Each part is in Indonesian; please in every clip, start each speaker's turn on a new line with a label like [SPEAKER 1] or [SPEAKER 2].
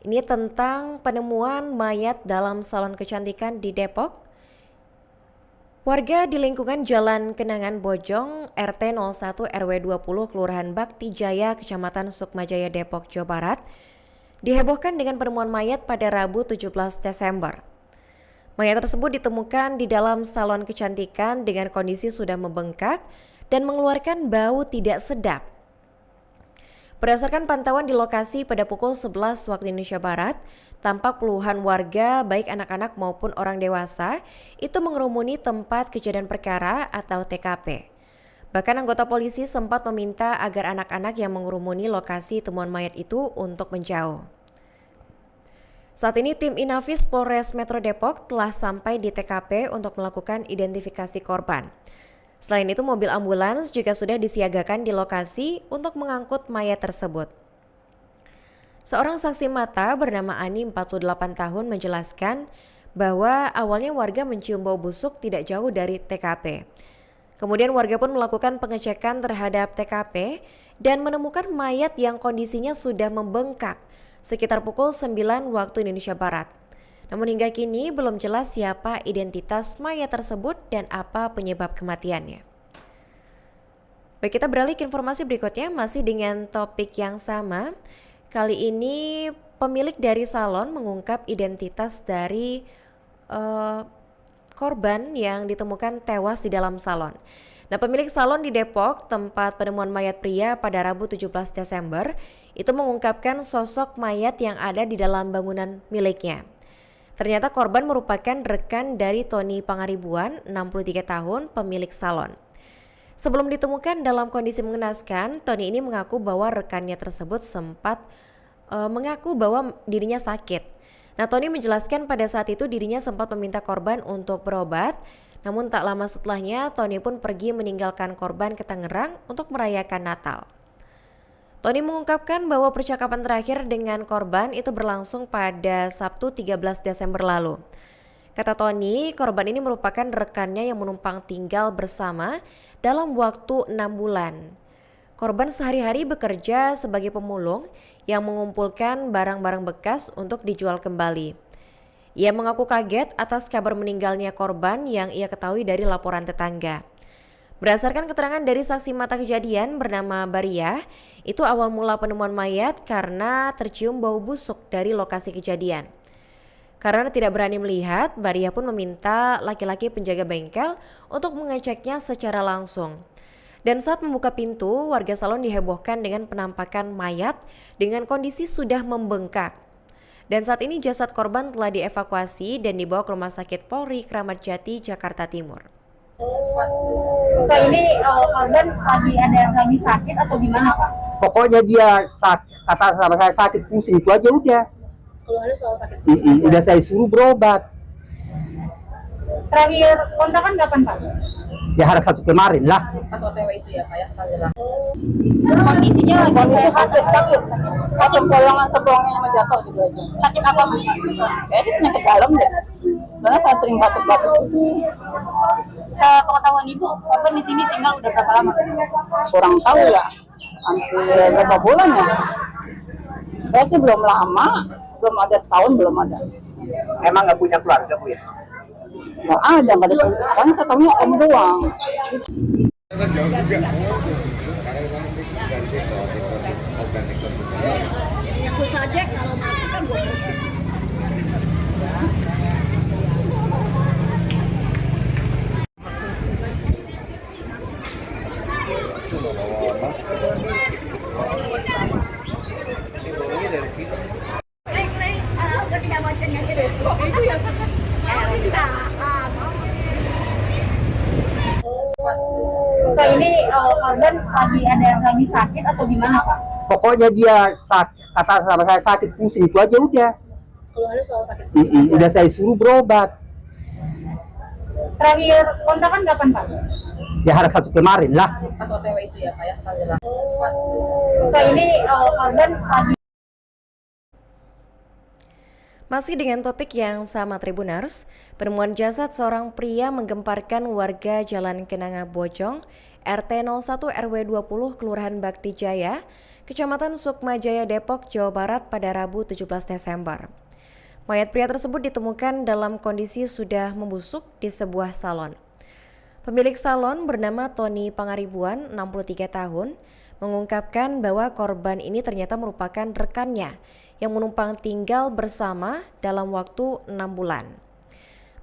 [SPEAKER 1] Ini tentang penemuan mayat dalam salon kecantikan di Depok. Warga di lingkungan Jalan Kenangan Bojong, RT 01 RW 20, Kelurahan Bakti Jaya, Kecamatan Sukmajaya, Depok, Jawa Barat, dihebohkan dengan penemuan mayat pada Rabu 17 Desember. Mayat tersebut ditemukan di dalam salon kecantikan dengan kondisi sudah membengkak dan mengeluarkan bau tidak sedap. Berdasarkan pantauan di lokasi pada pukul 11 waktu Indonesia Barat, tampak puluhan warga baik anak-anak maupun orang dewasa itu mengerumuni tempat kejadian perkara atau TKP. Bahkan anggota polisi sempat meminta agar anak-anak yang mengerumuni lokasi temuan mayat itu untuk menjauh. Saat ini tim Inafis Polres Metro Depok telah sampai di TKP untuk melakukan identifikasi korban. Selain itu, mobil ambulans juga sudah disiagakan di lokasi untuk mengangkut mayat tersebut. Seorang saksi mata bernama Ani, 48 tahun, menjelaskan bahwa awalnya warga mencium bau busuk tidak jauh dari TKP. Kemudian warga pun melakukan pengecekan terhadap TKP dan menemukan mayat yang kondisinya sudah membengkak sekitar pukul 9 waktu Indonesia Barat. Namun hingga kini belum jelas siapa identitas mayat tersebut dan apa penyebab kematiannya. Baik, kita beralih ke informasi berikutnya masih dengan topik yang sama. Kali ini pemilik dari salon mengungkap identitas dari korban yang ditemukan tewas di dalam salon. Nah, pemilik salon di Depok, tempat penemuan mayat pria pada Rabu 17 Desember, itu mengungkapkan sosok mayat yang ada di dalam bangunan miliknya. Ternyata korban merupakan rekan dari Tony Pangaribuan, 63 tahun, pemilik salon. Sebelum ditemukan dalam kondisi mengenaskan, Tony ini mengaku bahwa rekannya tersebut sempat mengaku bahwa dirinya sakit. Nah, Tony menjelaskan pada saat itu dirinya sempat meminta korban untuk berobat, namun tak lama setelahnya Tony pun pergi meninggalkan korban ke Tangerang untuk merayakan Natal. Tony mengungkapkan bahwa percakapan terakhir dengan korban itu berlangsung pada Sabtu 13 Desember lalu. Kata Tony, korban ini merupakan rekannya yang menumpang tinggal bersama dalam waktu 6 bulan. Korban sehari-hari bekerja sebagai pemulung yang mengumpulkan barang-barang bekas untuk dijual kembali. Ia mengaku kaget atas kabar meninggalnya korban yang ia ketahui dari laporan tetangga. Berdasarkan keterangan dari saksi mata kejadian bernama Baria, itu awal mula penemuan mayat karena tercium bau busuk dari lokasi kejadian. Karena tidak berani melihat, Baria pun meminta laki-laki penjaga bengkel untuk mengeceknya secara langsung. Dan saat membuka pintu, warga salon dihebohkan dengan penampakan mayat dengan kondisi sudah membengkak. Dan saat ini jasad korban telah dievakuasi dan dibawa ke Rumah Sakit Polri Kramat Jati, Jakarta Timur.
[SPEAKER 2] So ini korban lagi sakit atau gimana, Pak?
[SPEAKER 3] Pokoknya dia kata sama saya sakit pusing itu aja udah.
[SPEAKER 2] Keluhannya soal sakit pusing.
[SPEAKER 3] Udah saya suruh berobat.
[SPEAKER 2] Terakhir kontakan kapan, Pak?
[SPEAKER 3] Ya hari Sabtu kemarin lah.
[SPEAKER 2] Pas OTW itu ya, Pak ya? Kondisinya lagi sakit. Macam bolongan sama jatuh gitu aja. Sakit apa, Pak?
[SPEAKER 4] Kayaknya penyakit dalam deh. Karena saya sering batuk-batuk.
[SPEAKER 2] Pengetahuan Ibu, korban di sini tinggal udah berapa lama?
[SPEAKER 4] Kurang tahu ya. Hampir berapa bulan ya? Saya sih belum lama. Belum ada setahun, belum ada.
[SPEAKER 3] Emang nggak punya keluarga Bu ya?
[SPEAKER 4] Nggak ada, nggak ada. Karena saya tahunya om doang.
[SPEAKER 5] Kan jauh juga. Sekarang kan dari TikTok juga.
[SPEAKER 6] Aku saja kalau mati kan gue
[SPEAKER 2] So ini korban lagi sakit atau gimana, Pak?
[SPEAKER 3] Pokoknya dia kata sama saya sakit pusing itu aja udah.
[SPEAKER 2] Keluhannya soal sakit pusing.
[SPEAKER 3] Udah saya suruh berobat.
[SPEAKER 2] Terakhir kontakan kapan, Pak?
[SPEAKER 3] Ya hari Sabtu kemarin lah.
[SPEAKER 4] Pas OTW itu ya, Pak ya?
[SPEAKER 2] So ini korban lagi
[SPEAKER 1] Masih dengan topik yang sama Tribuners, penemuan jasad seorang pria menggemparkan warga Jalan Kenanga Bojong, RT 01 RW 20 Kelurahan Bakti Jaya, Kecamatan Sukma Jaya, Depok, Jawa Barat pada Rabu 17 Desember. Mayat pria tersebut ditemukan dalam kondisi sudah membusuk di sebuah salon. Pemilik salon bernama Tony Pangaribuan, 63 tahun, mengungkapkan bahwa korban ini ternyata merupakan rekannya yang menumpang tinggal bersama dalam waktu 6 bulan.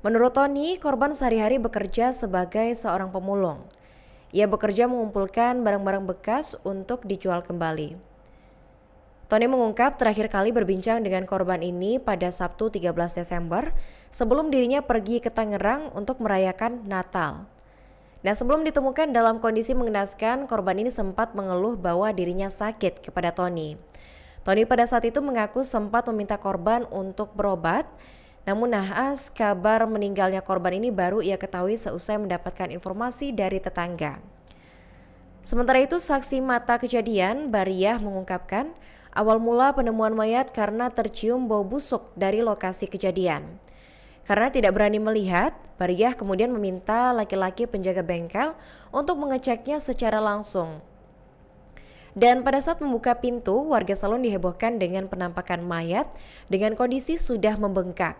[SPEAKER 1] Menurut Tony, korban sehari-hari bekerja sebagai seorang pemulung. Ia bekerja mengumpulkan barang-barang bekas untuk dijual kembali. Tony mengungkap terakhir kali berbincang dengan korban ini pada Sabtu 13 Desember sebelum dirinya pergi ke Tangerang untuk merayakan Natal. Dan sebelum ditemukan dalam kondisi mengenaskan, korban ini sempat mengeluh bahwa dirinya sakit kepada Tony. Tony pada saat itu mengaku sempat meminta korban untuk berobat, namun naas kabar meninggalnya korban ini baru ia ketahui seusai mendapatkan informasi dari tetangga. Sementara itu, saksi mata kejadian, Bariah, mengungkapkan awal mula penemuan mayat karena tercium bau busuk dari lokasi kejadian. Karena tidak berani melihat, Bariah kemudian meminta laki-laki penjaga bengkel untuk mengeceknya secara langsung. Dan pada saat membuka pintu, warga salon dihebohkan dengan penampakan mayat dengan kondisi sudah membengkak.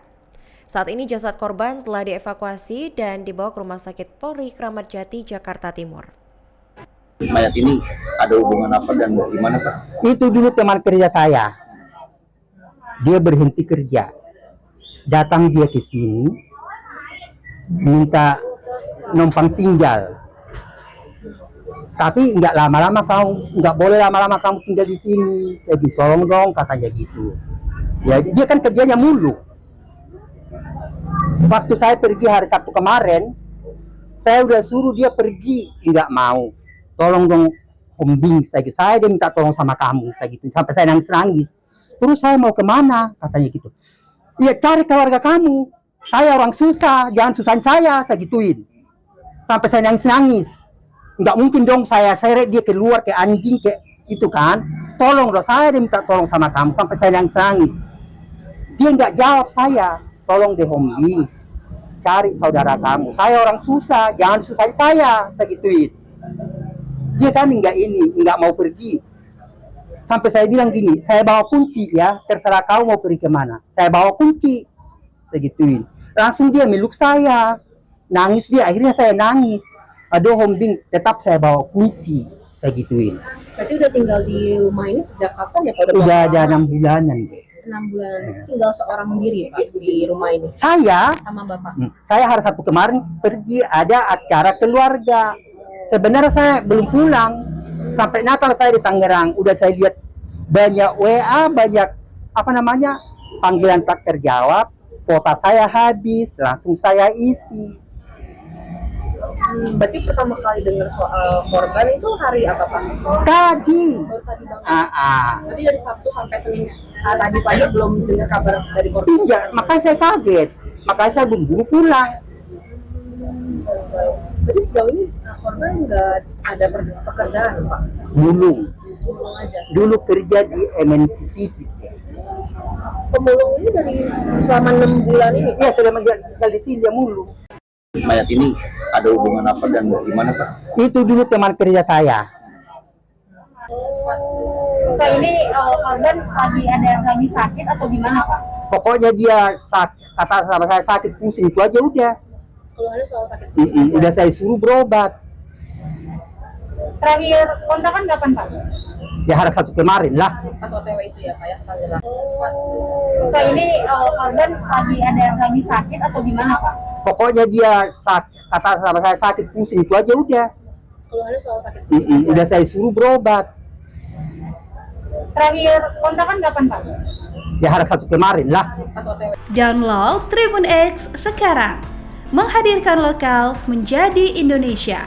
[SPEAKER 1] Saat ini jasad korban telah dievakuasi dan dibawa ke Rumah Sakit Polri Kramat Jati, Jakarta Timur.
[SPEAKER 7] Mayat ini ada hubungan apa dan bagaimana, Pak?
[SPEAKER 3] Itu dulu teman kerja saya. Dia berhenti kerja. Datang dia ke sini, minta numpang tinggal. Tapi nggak boleh lama-lama kamu tinggal di sini. Jadi tolong dong, katanya gitu. Ya, dia kan kerjanya mulu. Waktu saya pergi hari Sabtu kemarin, saya udah suruh dia pergi, nggak mau. Tolong dong, hombing saya dia minta tolong sama kamu, saya gitu. Sampai saya nangis. Terus saya mau kemana, katanya gitu. Ya cari keluarga kamu. Saya orang susah, jangan susahin saya gituin. Sampai saya nangis. Nggak mungkin dong saya seret dia keluar ke anjing ke itu kan. Tolong dong, saya minta tolong sama kamu. Sampai saya nangis. Dia nggak jawab saya. Tolong deh hombing, cari saudara kamu. Saya orang susah, jangan susahin saya gituin. Dia kan nggak mau pergi. Sampai saya bilang gini, saya bawa kunci ya, terserah kau mau pergi kemana. Saya bawa kunci, saya gituin. Langsung dia meluk saya, nangis dia, akhirnya saya nangis. Aduh hombing, tetap saya bawa kunci, saya gituin.
[SPEAKER 2] Berarti udah tinggal di rumah ini sejak kapan ya Pak?
[SPEAKER 3] Udah ada 6 bulanan deh.
[SPEAKER 2] 6 bulan. Tinggal seorang sendiri ya Pak di rumah ini?
[SPEAKER 3] Saya,
[SPEAKER 2] Sama Bapak?
[SPEAKER 3] Saya hari Sabtu kemarin pergi ada acara keluarga. Sebenarnya saya belum pulang. Sampai Natal saya di Tangerang, udah saya lihat banyak WA, banyak panggilan tak terjawab, kuota saya habis, langsung saya isi.
[SPEAKER 2] Berarti pertama kali dengar soal korban itu hari apa Pak?
[SPEAKER 3] Tadi.
[SPEAKER 2] Baru tadi banget. Berarti dari Sabtu sampai Senin tadi pagi belum dengar kabar dari korban?
[SPEAKER 3] Tidak, makanya saya kaget, makanya saya buru-buru pulang.
[SPEAKER 2] Berarti sejauh ini korban nggak ada pekerjaan Pak?
[SPEAKER 3] Belum.
[SPEAKER 2] Pemulung aja?
[SPEAKER 3] Dulu kerja di MNC.
[SPEAKER 2] Pemulung ini dari selama 6 bulan ini?
[SPEAKER 3] Iya, selama tinggal di sini dia mulu.
[SPEAKER 7] Mayat ini ada hubungan apa dan bagaimana, Pak?
[SPEAKER 3] Itu dulu teman kerja saya.
[SPEAKER 2] Pak, ini korban lagi sakit atau gimana Pak?
[SPEAKER 3] Pokoknya dia kata sama saya sakit pusing, itu aja udah.
[SPEAKER 2] Keluhannya soal sakit?
[SPEAKER 3] Udah saya suruh berobat.
[SPEAKER 2] Terakhir kontakan kapan Pak?
[SPEAKER 3] Ya hari Sabtu kemarin lah.
[SPEAKER 2] Pas OTW itu ya Pak ya? Pak, ini korban lagi sakit atau gimana Pak?
[SPEAKER 3] Pokoknya dia kata sama saya sakit pusing, itu aja udah.
[SPEAKER 2] Keluhannya soal sakit?
[SPEAKER 3] Udah saya suruh berobat.
[SPEAKER 2] Terakhir kontakan kapan Pak?
[SPEAKER 3] Ya hari Sabtu kemarin lah.
[SPEAKER 2] Pas OTW.
[SPEAKER 8] Download Tribun X sekarang. Menghadirkan lokal menjadi Indonesia.